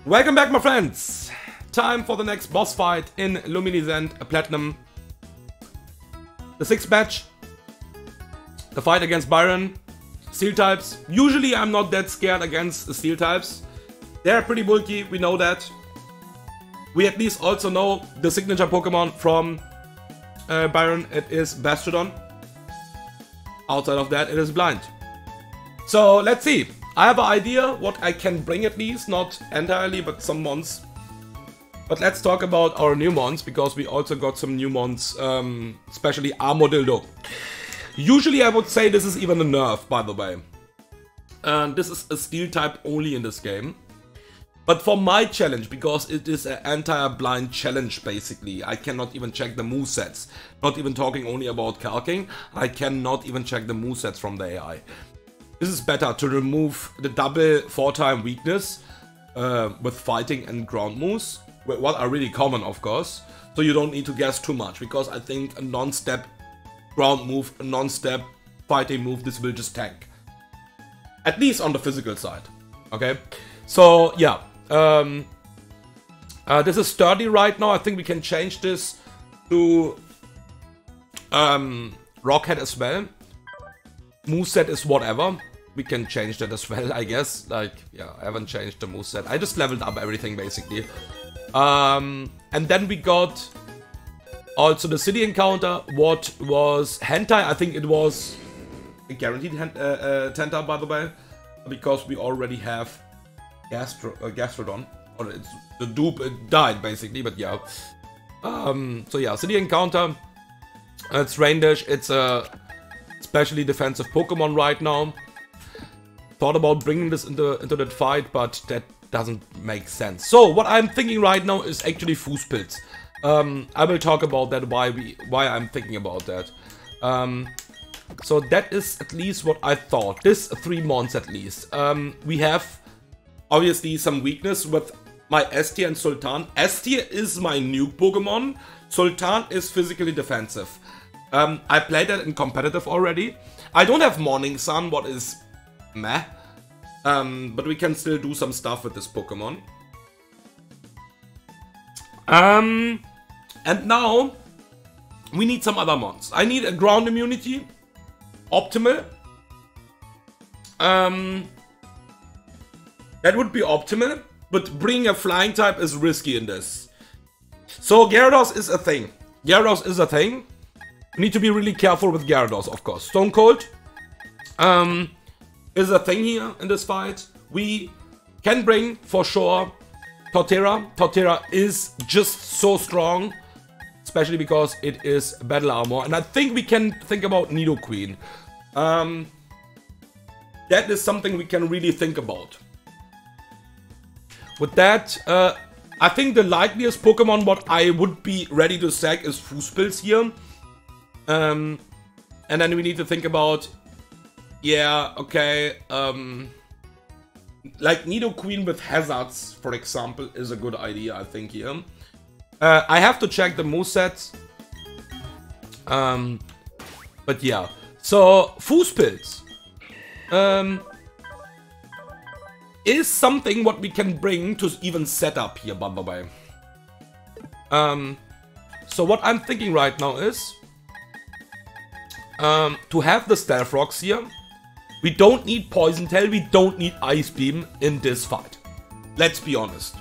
Welcome back, my friends! Time for the next boss fight in Luminescent Platinum. The 6th match. The fight against Byron. Steel types. Usually I'm not that scared against the steel types. They're pretty bulky, we know that. We at least also know the signature Pokemon from Byron. It is Bastrodon. Outside of that, it is blind. So let's see. I have an idea what I can bring at least, not entirely, but some mons. But let's talk about our new mons, because we also got some new mons, especially Armadillo. Usually I would say this is even a nerf, by the way. This is a steel type only in this game. But for my challenge, because it is an entire blind challenge basically, I cannot even check the movesets. Not even talking only about calcing, I cannot even check the movesets from the AI. This is better to remove the double 4-time weakness with fighting and ground moves, what are really common of course, so you don't need to guess too much, because I think a non-step ground move, a non-step fighting move, this will just tank. At least on the physical side, okay? So yeah, this is sturdy right now. I think we can change this to Rockhead as well. Moveset is whatever. We can change that as well, I guess. Like, yeah, I haven't changed the moveset. I just leveled up everything, basically. And then we got also the city encounter, what was Hentai. I think it was a guaranteed Hentai, by the way, because we already have Gastrodon. Or it's the dupe, it died, basically, but yeah. So yeah, city encounter. It's rain dash. It's a especially defensive Pokemon right now. Thought about bringing this into that fight, but that doesn't make sense. So what I'm thinking right now is actually Fußpilz. I will talk about that, why I'm thinking about that. So that is at least what I thought. This 3 mons at least. We have obviously some weakness with my S tier and Sultan. S tier is my nuke Pokemon. Sultan is physically defensive. I played that in competitive already. I don't have Morning Sun, what is meh. But we can still do some stuff with this Pokemon. And now we need some other mons. I need a ground immunity. Optimal. That would be optimal, but bringing a flying type is risky in this. So Gyarados is a thing. Gyarados is a thing. Need to be really careful with Gyarados, of course. Stone Cold is a thing here in this fight. We can bring, for sure, Torterra. Torterra is just so strong, especially because it is battle armor. And I think we can think about Nidoqueen. That is something we can really think about. With that, I think the likeliest Pokemon what I would be ready to sack is Fußpilz here. And then we need to think about, yeah, okay, like Nidoqueen with hazards, for example, is a good idea, I think, here. I have to check the movesets. But yeah, so Fußpilz is something what we can bring to even set up here, by the way. So what I'm thinking right now is to have the Stealth Rocks here. We don't need Poison Tail, we don't need Ice Beam in this fight. Let's be honest.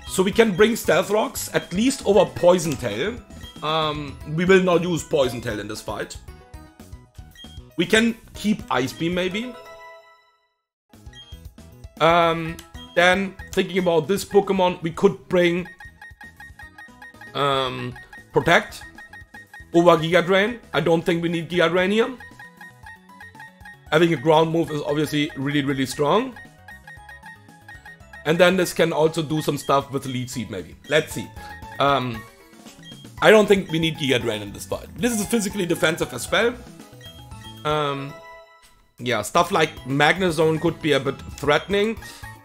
So we can bring Stealth Rocks at least over Poison Tail. We will not use Poison Tail in this fight. We can keep Ice Beam maybe. Then thinking about this Pokemon, we could bring Protect over Giga Drain. I don't think we need Giga Drain here. Having a ground move is obviously really strong. And then this can also do some stuff with Lead Seed maybe. Let's see. I don't think we need Giga Drain in this fight. This is physically defensive as well. Yeah, stuff like Magnezone could be a bit threatening.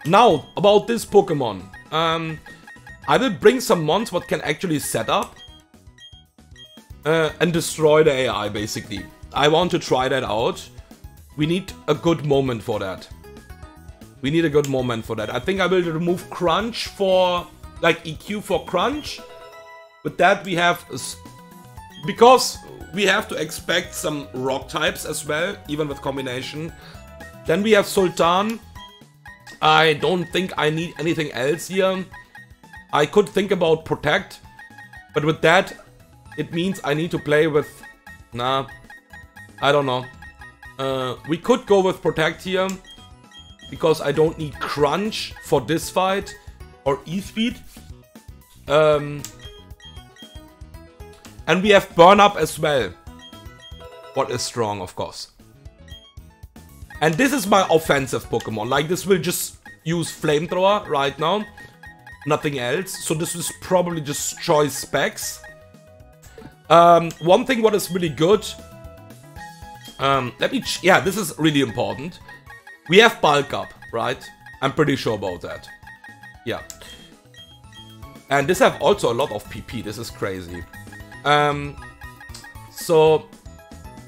Now, about this Pokemon. I will bring some mons what can actually set up and destroy the AI, basically. I want to try that out. We need a good moment for that. We need a good moment for that. I think I will remove Crunch for, like, EQ for Crunch. With that, we have, because we have to expect some rock types as well, even with combination. Then we have Sultan. I don't think I need anything else here. I could think about Protect, but with that, it means I need to play with... Nah, I don't know. We could go with Protect here, because I don't need Crunch for this fight, or E-Speed. And we have Burn Up as well. What is strong, of course. And this is my offensive Pokemon. Like, this will just use Flamethrower right now. Nothing else. So this is probably just choice specs. One thing what is really good. Yeah, this is really important. We have Bulk Up, right? I'm pretty sure about that. Yeah. And this have also a lot of PP. This is crazy. So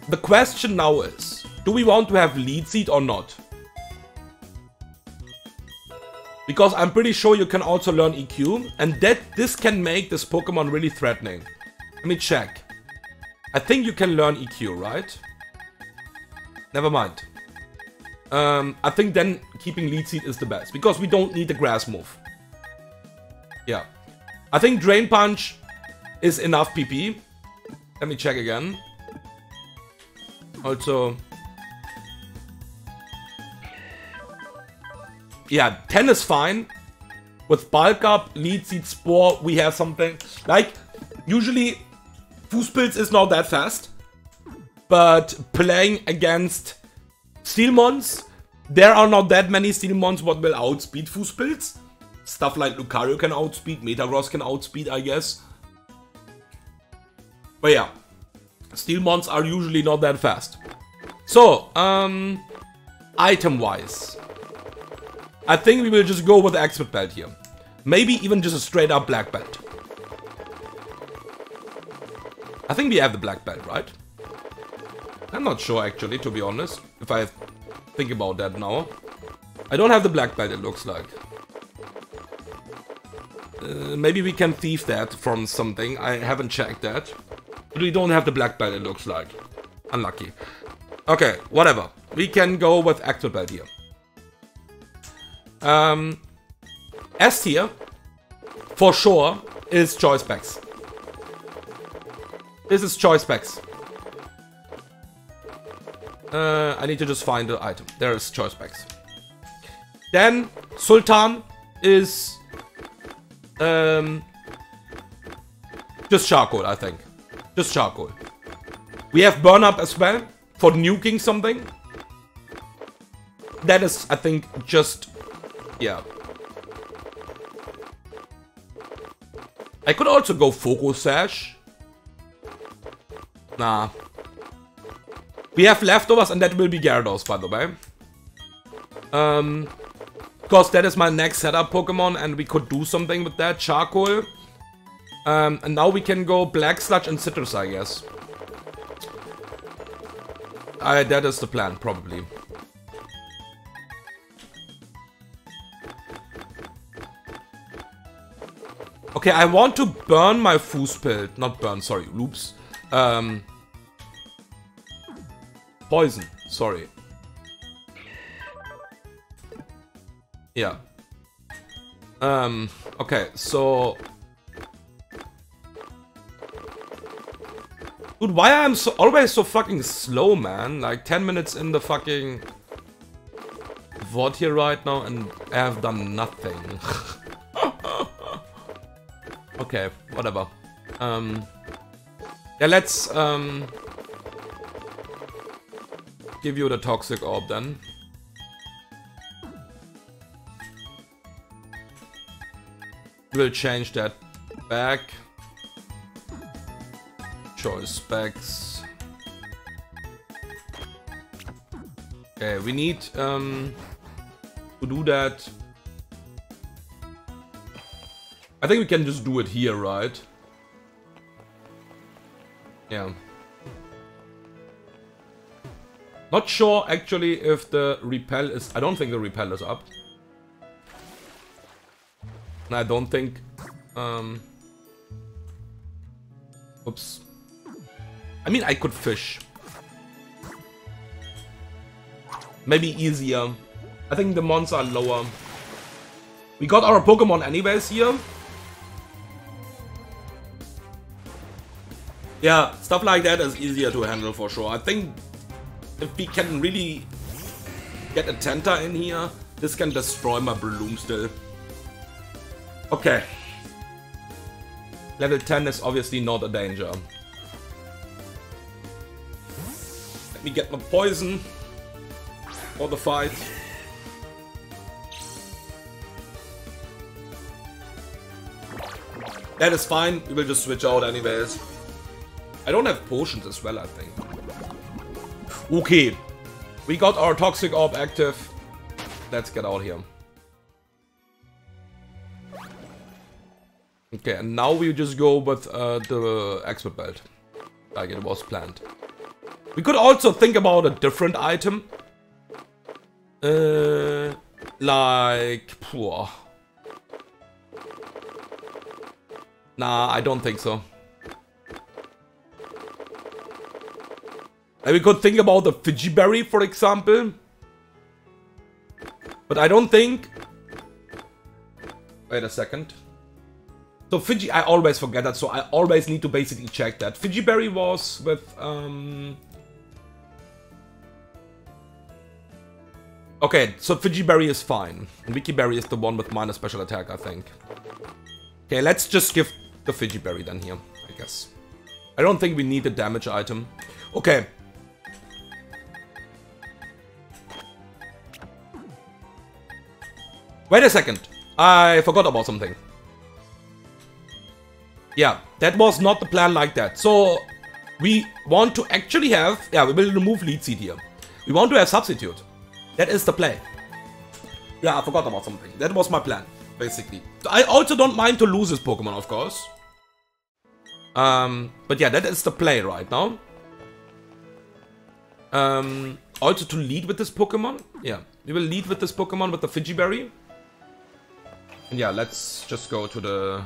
the question now is, do we want to have Lead Seed or not? Because I'm pretty sure you can also learn EQ, and this can make this Pokemon really threatening. Let me check. I think you can learn EQ, right? Never mind. I think then keeping Lead Seed is the best, because we don't need the grass move. Yeah. I think Drain Punch is enough PP. Let me check again. Also... Yeah, 10 is fine. With Bulk Up, Lead Seed, Spore, we have something. Like, usually, Fußpilz is not that fast. But playing against Steelmons, there are not that many Steelmons what will outspeed Fußpilz. Stuff like Lucario can outspeed, Metagross can outspeed, I guess. But yeah, Steelmons are usually not that fast. So, item-wise, I think we will just go with the Expert Belt here. Maybe even just a straight up Black Belt. I think we have the Black Belt, right? I'm not sure actually, to be honest, if I think about that now. I don't have the Black Belt, it looks like. Maybe we can thief that from something, I haven't checked that. But we don't have the Black Belt, it looks like. Unlucky. Okay, whatever. We can go with Expert Belt here. S tier, for sure, is Choice Specs. This is Choice Specs. I need to just find the item. There is Choice Specs. Then, Sultan is just Charcoal, I think. Just Charcoal. We have Burn Up as well, for nuking something. That is, I think, just... Yeah. I could also go Focus Sash. Nah. We have leftovers and that will be Gyarados, by the way. Because that is my next setup Pokemon and we could do something with that. Charcoal. And now we can go Black Sludge and Citrus, I guess. That is the plan, probably. Okay, I want to burn my Fußpilz. Not burn, sorry, oops. Poison, sorry. Yeah. Okay, so... Dude, why am I always so fucking slow, man? Like 10 minutes in the fucking... VOD here right now and I have done nothing. Okay, whatever. Yeah, let's give you the Toxic Orb then. We'll change that back. Choice specs. Okay, we need to do that. I think we can just do it here, right? Yeah. Not sure actually if the repel is... I don't think the repel is up. I don't think... Oops. I mean, I could fish. Maybe easier. I think the mons are lower. We got our Pokemon anyways here. Yeah, stuff like that is easier to handle for sure. I think if we can really get a Tenta in here, this can destroy my Bloom still. Okay. Level 10 is obviously not a danger. Let me get my poison for the fight. That is fine, we will just switch out anyways. I don't have potions as well, I think. Okay. We got our Toxic Orb active. Let's get out here. Okay, and now we just go with the expert belt, like it was planned. We could also think about a different item. Like... Poor. Nah, I don't think so. And we could think about the Fiji Berry, for example. But I don't think... Wait a second. So Fiji, I always forget that, so I always need to basically check that. Fiji Berry was with... Okay, so Fiji Berry is fine. And Wiki Berry is the one with minus special attack, I think. Okay, let's just give the Fiji Berry then here, I guess. I don't think we need a damage item. Okay. Wait a second. I forgot about something. Yeah, that was not the plan like that. So, we want to actually have... Yeah, we will remove Lead Seed here. We want to have Substitute. That is the play. Yeah, I forgot about something. That was my plan, basically. I also don't mind to lose this Pokemon, of course. But yeah, that is the play right now. Also to lead with this Pokemon. Yeah, we will lead with this Pokemon with the Fiji Berry. And yeah, let's just go to the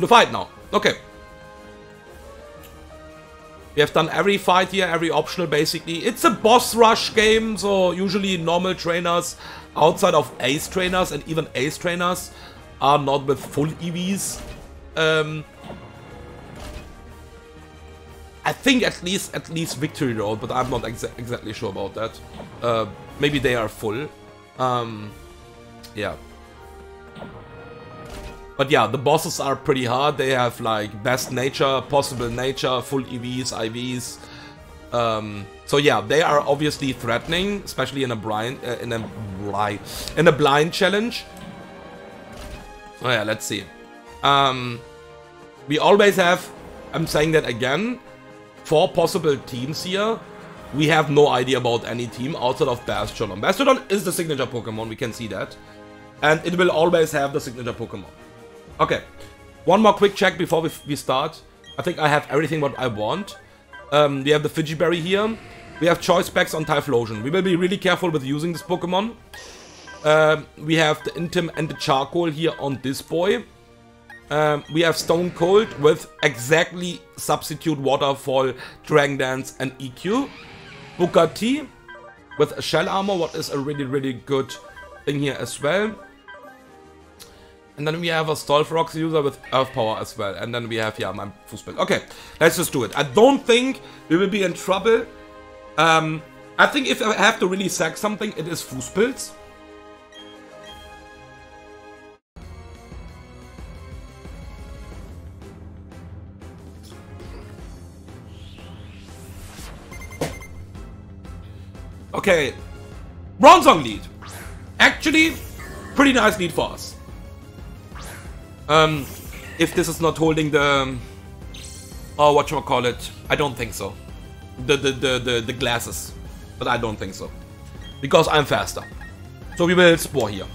fight now. Okay. We have done every fight here, every optional basically. It's a boss rush game, so usually normal trainers outside of ace trainers and even ace trainers are not with full EVs. I think at least Victory Road, but I'm not exactly sure about that. Maybe they are full. Yeah. But yeah, the bosses are pretty hard. They have like best nature, possible nature, full EVs, IVs. So yeah, they are obviously threatening, especially in a blind challenge. Oh yeah, let's see. We always have, I'm saying that again, 4 possible teams here. We have no idea about any team outside of Bastiodon. Bastiodon is the signature Pokemon, we can see that. And it will always have the signature Pokemon. Okay, one more quick check before we start. I think I have everything what I want. We have the Fiji Berry here. We have choice specs on Typhlosion. We will be really careful with using this Pokemon. We have the Intim and the Charcoal here on this boy. We have Stone Cold with exactly Substitute, Waterfall, Dragon Dance and EQ. Booker T with a Shell Armor, what is a really good thing here as well. And then we have a Stolfrox user with Earth Power as well. And then we have, yeah, my Fußball. Okay, let's just do it. I don't think we will be in trouble. I think if I have to really sack something, it is Fußpilz. Okay, Bronzong lead. Actually, pretty nice lead for us. If this is not holding the... Oh, whatchamacallit. I don't think so. The glasses. But I don't think so. Because I'm faster. So we will Spore here.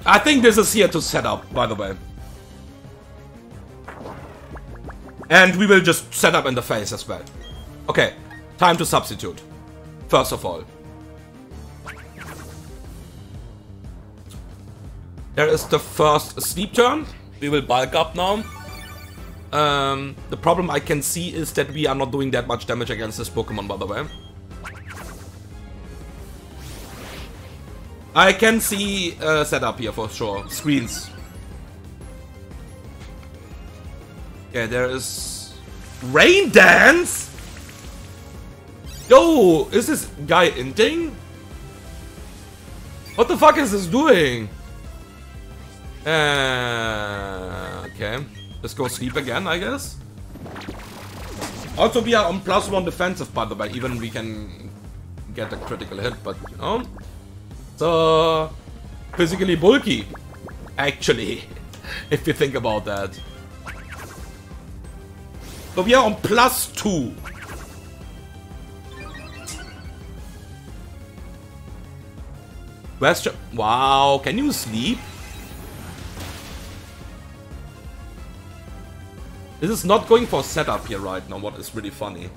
I think this is here to set up, by the way. And we will just set up in the face as well. Okay, time to substitute. First of all. There is the first sleep turn. We will bulk up now. The problem I can see is that we are not doing that much damage against this Pokemon, by the way. I can see setup here for sure. Screens. Okay, there is Rain Dance. Yo, is this guy inting? What the fuck is this doing? Okay. Let's go sleep again, I guess. Also, we are on +1 defensive, by the way. Even we can get a critical hit, but you know. So, physically bulky. Actually, if you think about that. So we are on +2. Where's wow, can you sleep? This is not going for setup here right now, what is really funny.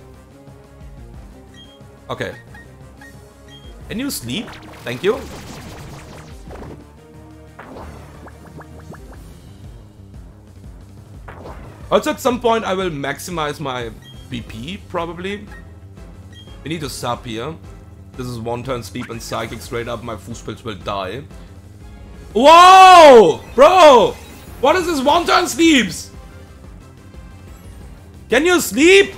Okay. Can you sleep? Thank you. Also at some point I will maximize my BP, probably. We need to sub here. This is one turn sleep and psychic straight up, my Fußpilz will die. Whoa! Bro! What is this one turn sleeps? Can you sleep?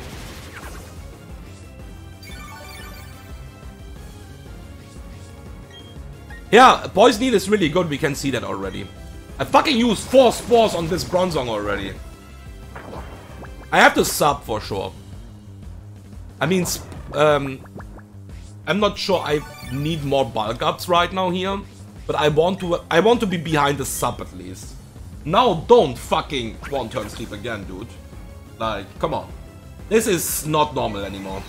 Yeah, Poison Heal is really good, we can see that already. I fucking used 4 spores on this Bronzong already. I have to sub for sure. I mean, I'm not sure I need more bulk ups right now here, but I want to be behind the sub at least. Now don't fucking one turn sleep again, dude. Like, come on. This is not normal anymore.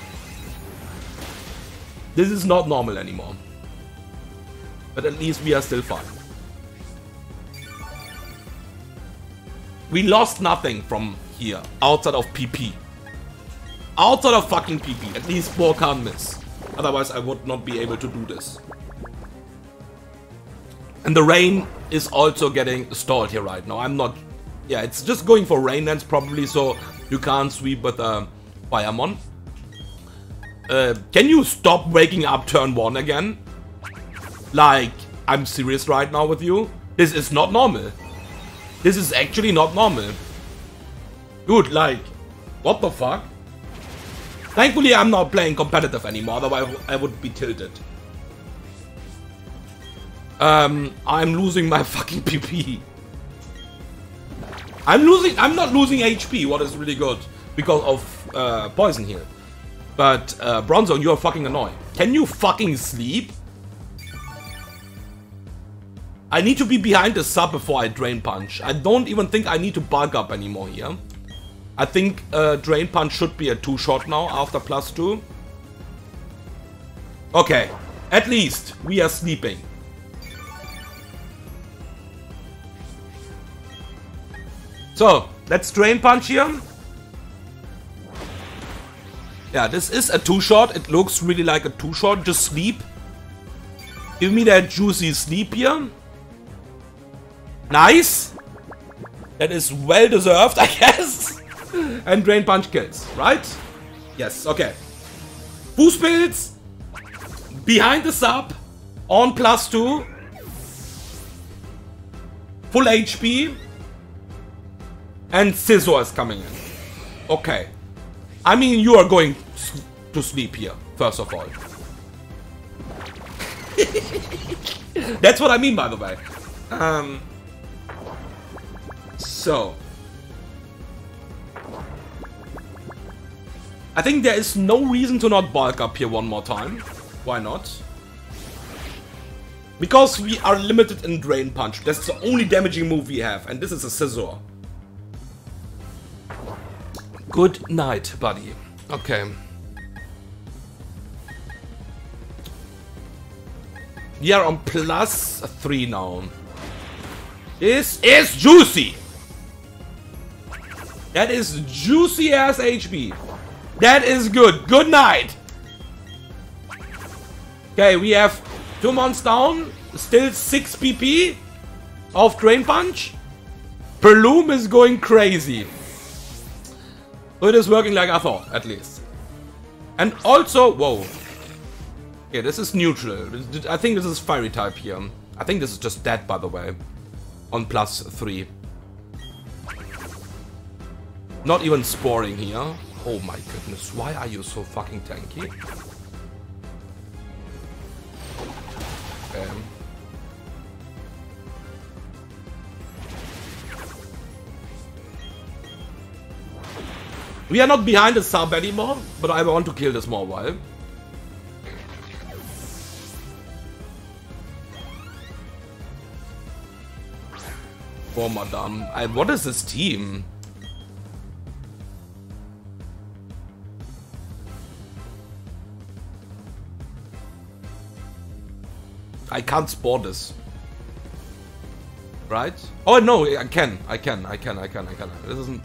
This is not normal anymore. But at least we are still fine. We lost nothing from here, outside of PP. Outside of fucking PP. At least Spore can't miss. Otherwise I would not be able to do this. And the rain is also getting stalled here right now. I'm not... Yeah, it's just going for Rain Dance probably, so you can't sweep with Fireman. Can you stop waking up turn 1 again? Like, I'm serious right now with you. This is not normal. This is actually not normal. Dude, like, what the fuck? Thankfully, I'm not playing competitive anymore, otherwise I would be tilted. I'm losing my fucking PP. I'm not losing HP, what is really good, because of Poison Heal. But, Bronzong, you are fucking annoying. Can you fucking sleep? I need to be behind the sub before I Drain Punch. I don't even think I need to bulk up anymore here. I think Drain Punch should be a 2-shot now after +2. Okay, at least we are sleeping. So, let's Drain Punch here. Yeah, this is a 2-shot. It looks really like a 2-shot. Just sleep. Give me that juicy sleep here. Nice. That is well deserved, I guess. And Drain Punch kills, right? Yes, okay. Fußpilz. Behind the sub. On +2. Full HP. And Scizor is coming in. Okay. I mean, you are going to sleep here, first of all. That's what I mean, by the way. So. I think there is no reason to not bulk up here one more time. Why not? Because we are limited in Drain Punch. That's the only damaging move we have. And this is a Scizor. Good night, buddy. Okay. We are on +3 now. This is juicy. That is juicy ass HP. That is good. Good night. Okay, we have 2 months down. Still 6 PP. of Drain Punch. Perloom is going crazy. So it is working like I thought, at least. And also, whoa. Yeah, this is neutral. I think this is fiery type here. I think this is just dead, by the way. On +3. Not even sporing here. Oh my goodness, why are you so fucking tanky? We are not behind the sub anymore, but I want to kill this more while. Oh, madame. What is this team? I can't spore this. Right? Oh, no, I can. This isn't...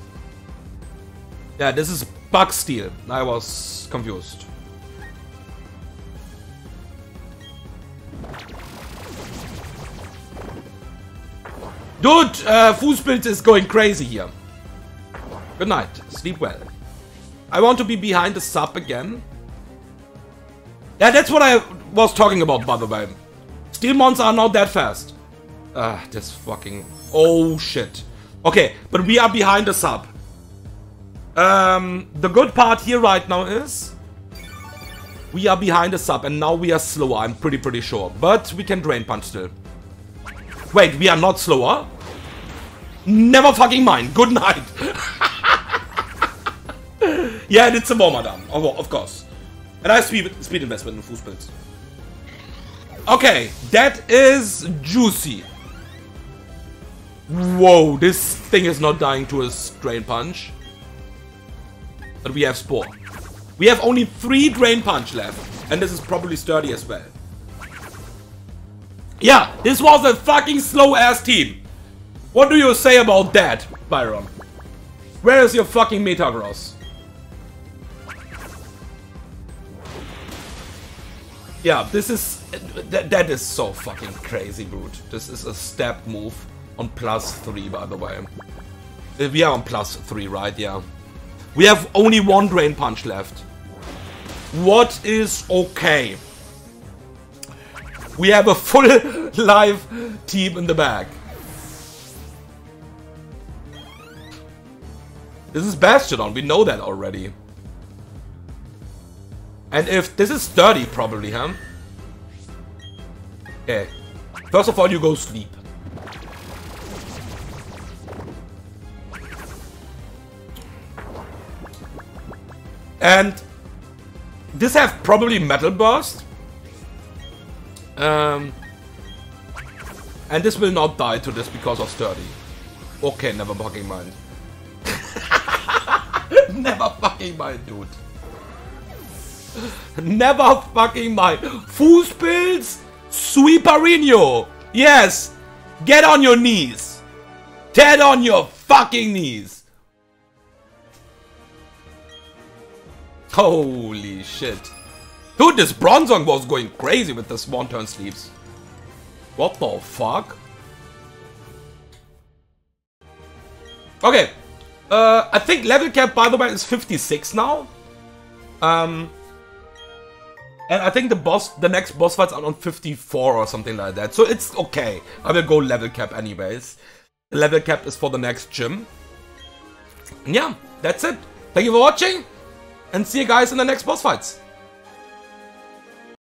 Yeah, this is bug steal. I was confused. Dude, Fußpilz is going crazy here. Good night. Sleep well. I want to be behind the sub again. Yeah, that's what I was talking about, by the way. Steel mons are not that fast. This fucking... Oh, shit. Okay, but we are behind the sub. The good part here right now is... We are behind the sub and now we are slower, I'm pretty sure. But we can Drain Punch still. Wait, we are not slower? Never fucking mind. Good night. Yeah, it's a more, madame. Of course. And I have speed investment in Fußpilz. Okay, that is juicy. Whoa, this thing is not dying to a Drain Punch. But we have Spore. We have only 3 Drain Punch left. And this is probably sturdy as well. Yeah, this was a fucking slow-ass team. What do you say about that, Byron? Where is your fucking Metagross? Yeah, this is... That is so fucking crazy, dude. This is a step move on +3, by the way. We are on +3, right? Yeah. We have only 1 Drain Punch left. What is okay? We have a full live team in the back. This is Bastion, we know that already. And if this is 30 probably, huh? Okay. First of all, you go sleep. And this have probably Metal Burst. And this will not die to this because of sturdy. Okay, never fucking mind. Never fucking mind, dude. Never fucking mind. Fußpilz, Sweeperino. Yes. Get on your knees. Get on your fucking knees. Holy shit. Dude, this Bronzong was going crazy with the Swan Turn sleeps. What the fuck? Okay. I think level cap, by the way, is 56 now. And I think the next boss fights are on 54 or something like that. So it's okay. I will go level cap anyways. The level cap is for the next gym. And yeah, that's it. Thank you for watching. And see you guys in the next boss fights.